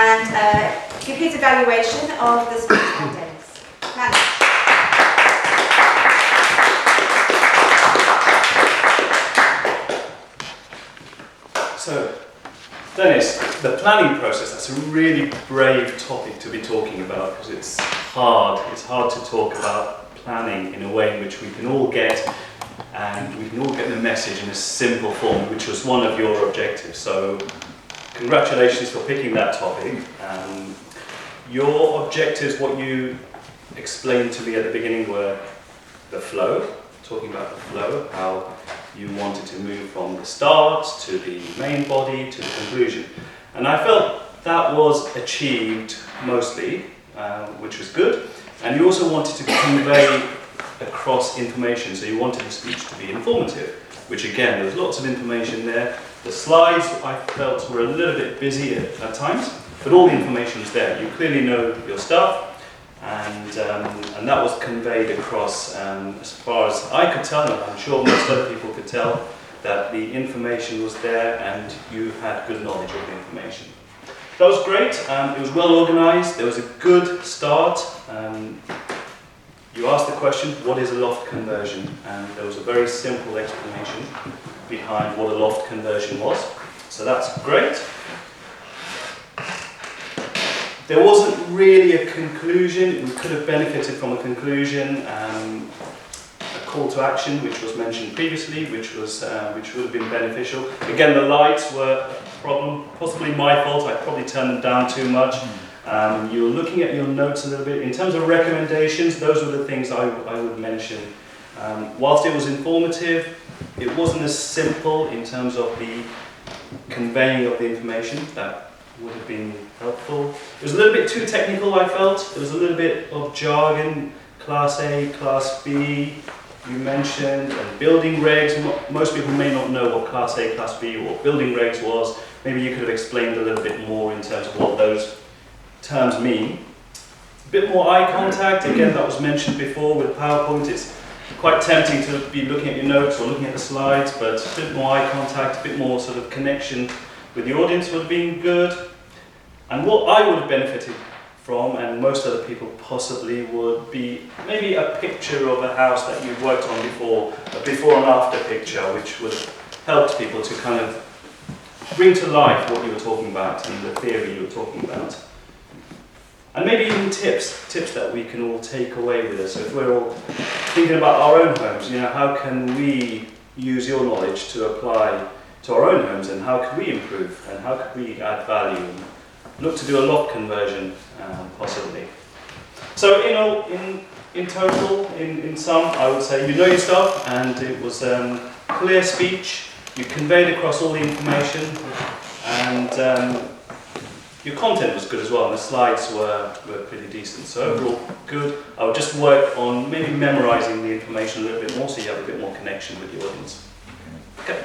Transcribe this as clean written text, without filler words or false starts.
and give his evaluation of the speech contents. Manish. So, Dennis, the planning process, that's a really brave topic to be talking about because it's hard. It's hard to talk about planning in a way in which we can all get, and we can all get the message in a simple form, which was one of your objectives. So, congratulations for picking that topic. Your objectives, what you explained to me at the beginning, were the flow, talking about the flow, how you wanted to move from the start to the main body to the conclusion. And I felt that was achieved mostly, which was good. And you also wanted to convey across information, so you wanted the speech to be informative, which again, there was lots of information there. The slides I felt were a little bit busy at times, but all the information is there. You clearly know your stuff. And that was conveyed across, as far as I could tell, and I'm sure most other people could tell, that the information was there and you had good knowledge of the information. That was great. It was well organised. There was a good start. You asked the question, what is a loft conversion? And there was a very simple explanation behind what a loft conversion was. So that's great. There wasn't really a conclusion. We could have benefited from a conclusion, a call to action, which was mentioned previously, which would have been beneficial. Again, the lights were a problem, possibly my fault. I probably turned them down too much. You were looking at your notes a little bit. In terms of recommendations, those were the things I would mention. Whilst it was informative, it wasn't as simple in terms of the conveying of the information. That would have been helpful. It was a little bit too technical, I felt. There was a little bit of jargon, Class A, Class B, you mentioned, and building regs. Most people may not know what Class A, Class B, or building regs was. Maybe you could have explained a little bit more in terms of what those terms mean. A bit more eye contact, again, that was mentioned before with PowerPoint. It's quite tempting to be looking at your notes or looking at the slides, but a bit more eye contact, a bit more sort of connection with the audience would have been good. And what I would have benefited from, and most other people possibly, would be maybe a picture of a house that you've worked on before, a before and after picture, which would have helped people to kind of bring to life what you were talking about and the theory you were talking about. And maybe even tips that we can all take away with us. So if we're all thinking about our own homes, how can we use your knowledge to apply to our own homes, and how could we improve, and how could we add value, and look to do a loft conversion, possibly. So in total, in sum, I would say you know your stuff, and it was clear speech. You conveyed across all the information, and your content was good as well, and the slides were pretty decent. So overall, good. I would just work on maybe memorising the information a little bit more, so you have a bit more connection with the audience. Okay.